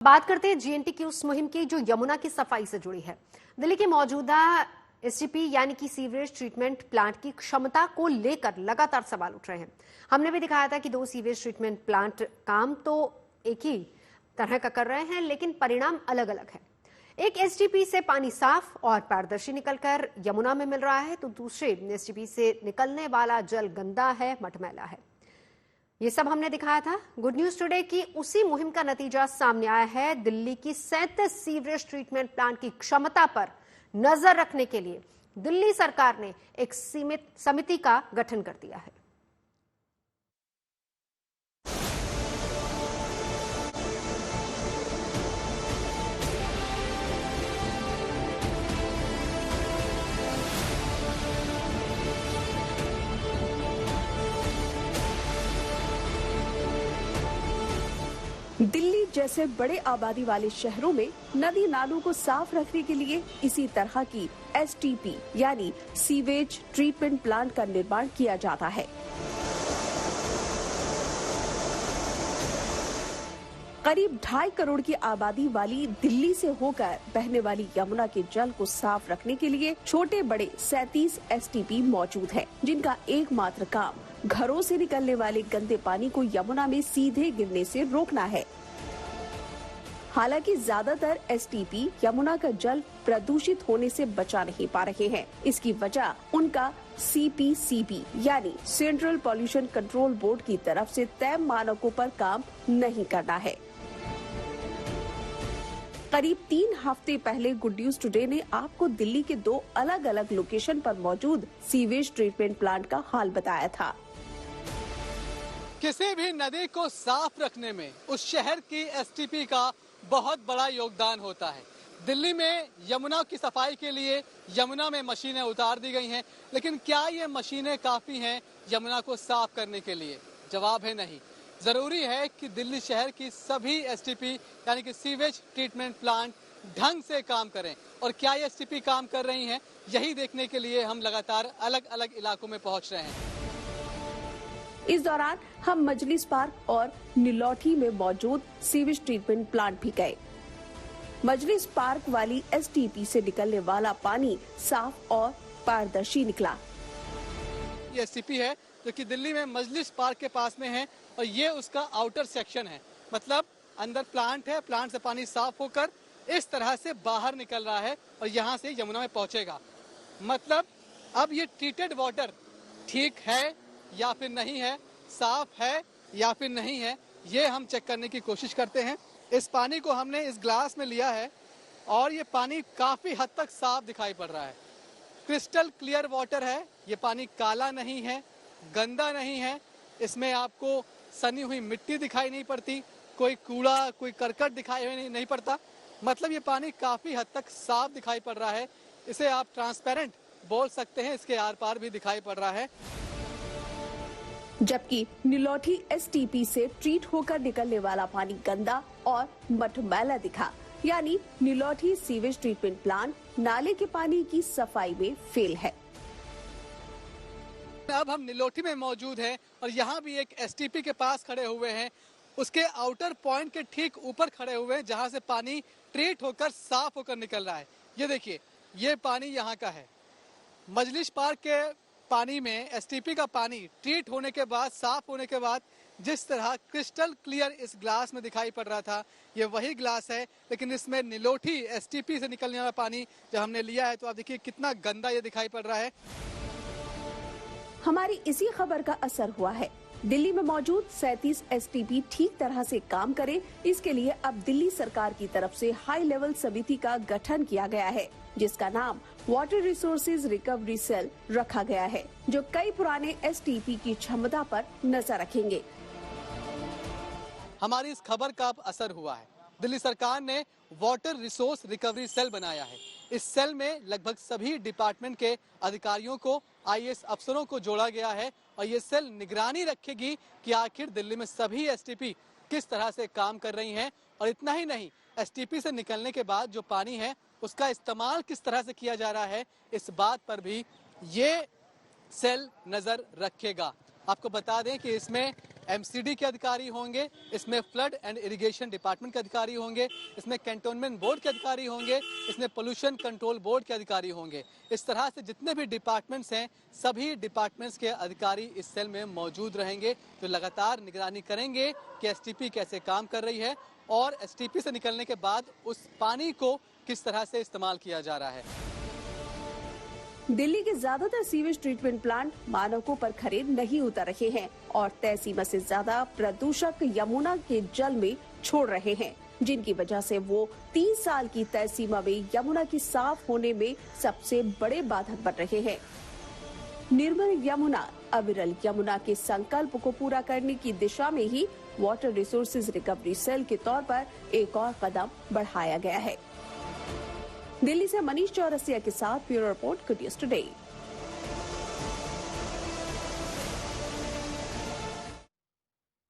बात करते हैं जीएनटी की उस मुहिम की जो यमुना की सफाई से जुड़ी है। दिल्ली के मौजूदा एसटीपी यानी कि सीवरेज ट्रीटमेंट प्लांट की क्षमता को लेकर लगातार सवाल उठ रहे हैं। हमने भी दिखाया था कि 2 सीवरेज ट्रीटमेंट प्लांट काम तो एक ही तरह का कर रहे हैं, लेकिन परिणाम अलग अलग है। एक एसटीपी से पानी साफ और पारदर्शी निकलकर यमुना में मिल रहा है, तो दूसरे एसटीपी से निकलने वाला जल गंदा है, मटमैला है। ये सब हमने दिखाया था। गुड न्यूज टुडे की उसी मुहिम का नतीजा सामने आया है। दिल्ली की 37 सीवरेज ट्रीटमेंट प्लांट की क्षमता पर नजर रखने के लिए दिल्ली सरकार ने एक सीमित समिति का गठन कर दिया है। दिल्ली जैसे बड़े आबादी वाले शहरों में नदी नालों को साफ रखने के लिए इसी तरह की एसटीपी यानी सीवेज ट्रीटमेंट प्लांट का निर्माण किया जाता है। करीब 2.5 करोड़ की आबादी वाली दिल्ली से होकर बहने वाली यमुना के जल को साफ रखने के लिए छोटे बड़े 37 एसटीपी मौजूद हैं, जिनका एकमात्र काम घरों से निकलने वाले गंदे पानी को यमुना में सीधे गिरने से रोकना है। हालांकि ज्यादातर एसटीपी यमुना का जल प्रदूषित होने से बचा नहीं पा रहे हैं। इसकी वजह उनका सीपीसीबी यानी सेंट्रल पॉल्यूशन कंट्रोल बोर्ड की तरफ से तय मानकों पर काम नहीं करना है। करीब 3 हफ्ते पहले गुड न्यूज टुडे ने आपको दिल्ली के 2 अलग अलग लोकेशन पर मौजूद सीवेज ट्रीटमेंट प्लांट का हाल बताया था। किसी भी नदी को साफ रखने में उस शहर की एसटीपी का बहुत बड़ा योगदान होता है। दिल्ली में यमुना की सफाई के लिए यमुना में मशीनें उतार दी गई हैं, लेकिन क्या ये मशीनें काफी हैं यमुना को साफ करने के लिए? जवाब है नहीं। जरूरी है कि दिल्ली शहर की सभी एसटीपी यानी कि सीवेज ट्रीटमेंट प्लांट ढंग से काम करें। और क्या ये एसटीपी काम कर रही हैं, यही देखने के लिए हम लगातार अलग अलग इलाकों में पहुंच रहे हैं। इस दौरान हम मजलिस पार्क और नीलोठी में मौजूद सीवेज ट्रीटमेंट प्लांट भी गए। मजलिस पार्क वाली एसटीपी से निकलने वाला पानी साफ और पारदर्शी निकला। ये एसटीपी है जो कि दिल्ली में मजलिस पार्क के पास में है और ये उसका आउटर सेक्शन है। मतलब अंदर प्लांट है, प्लांट से पानी साफ होकर इस तरह से बाहर निकल रहा है और यहाँ से यमुना में पहुंचेगा। मतलब अब ये ट्रीटेड वाटर ठीक है या फिर नहीं है, साफ है या फिर नहीं है, ये हम चेक करने की कोशिश करते हैं। इस पानी को हमने इस ग्लास में लिया है और ये पानी काफी हद तक साफ दिखाई पड़ रहा है। क्रिस्टल क्लियर वाटर है। ये पानी काला नहीं है, गंदा नहीं है। इसमें आपको सनी हुई मिट्टी दिखाई नहीं पड़ती, कोई कूड़ा कोई करकट दिखाई नहीं पड़ता। मतलब ये पानी काफी हद तक साफ दिखाई पड़ रहा है। इसे आप ट्रांसपेरेंट बोल सकते हैं, इसके आर पार भी दिखाई पड़ रहा है। जबकि नीलोठी एसटीपी से ट्रीट होकर निकलने वाला पानी गंदा और मटमैला दिखा, यानी नीलोठी सीवेज ट्रीटमेंट प्लांट नाले के पानी की सफाई में फेल है। अब हम नीलोठी में मौजूद हैं और यहाँ भी एक एसटीपी के पास खड़े हुए हैं। उसके आउटर पॉइंट के ठीक ऊपर खड़े हुए हैं, जहाँ से पानी ट्रीट होकर साफ होकर निकल रहा है। ये देखिए, ये पानी यहाँ का है। मजलिस पार्क के पानी में एसटीपी का पानी ट्रीट होने के बाद, साफ होने के बाद जिस तरह क्रिस्टल क्लियर इस ग्लास में दिखाई पड़ रहा था, ये वही ग्लास है। लेकिन इसमें नीलोठी एसटीपी से निकलने वाला पानी जब हमने लिया है तो आप देखिए कितना गंदा ये दिखाई पड़ रहा है। हमारी इसी खबर का असर हुआ है। दिल्ली में मौजूद 37 एसटीपी ठीक तरह से काम करे, इसके लिए अब दिल्ली सरकार की तरफ से हाई लेवल समिति का गठन किया गया है, जिसका नाम वाटर रिसोर्सेज रिकवरी सेल रखा गया है, जो कई पुराने एसटीपी की क्षमता पर नजर रखेंगे। हमारी इस खबर का अब असर हुआ है। दिल्ली सरकार ने वाटर रिसोर्स रिकवरी सेल बनाया है। इस सेल में लगभग सभी डिपार्टमेंट के अधिकारियों को, आईएएस अफसरों को जोड़ा गया है और ये सेल निगरानी रखेगी कि आखिर दिल्ली में सभी एसटीपी किस तरह से काम कर रही हैं। और इतना ही नहीं, एसटीपी से निकलने के बाद जो पानी है उसका इस्तेमाल किस तरह से किया जा रहा है, इस बात पर भी ये सेल नजर रखेगा। आपको बता दें कि इसमें एमसीडी के अधिकारी होंगे, इसमें फ्लड एंड इरिगेशन डिपार्टमेंट के अधिकारी होंगे, इसमें कैंटोनमेंट बोर्ड के अधिकारी होंगे, इसमें पोल्यूशन कंट्रोल बोर्ड के अधिकारी होंगे। इस तरह से जितने भी डिपार्टमेंट्स हैं, सभी डिपार्टमेंट्स के अधिकारी इस सेल में मौजूद रहेंगे, जो लगातार निगरानी करेंगे कि एसटीपी कैसे काम कर रही है और एसटीपी से निकलने के बाद उस पानी को किस तरह से इस्तेमाल किया जा रहा है। दिल्ली के ज्यादातर सीवेज ट्रीटमेंट प्लांट मानकों पर खरे नहीं उतर रहे हैं और तय सीमा से ज्यादा प्रदूषक यमुना के जल में छोड़ रहे हैं, जिनकी वजह से वो 3 साल की तय सीमा में यमुना की साफ होने में सबसे बड़े बाधक बन रहे हैं। निर्मल यमुना, अविरल यमुना के संकल्प को पूरा करने की दिशा में ही वाटर रिसोर्सेज रिकवरी सेल के तौर पर एक और कदम बढ़ाया गया है। दिल्ली से मनीष चौरसिया के साथ bureau report, good news today.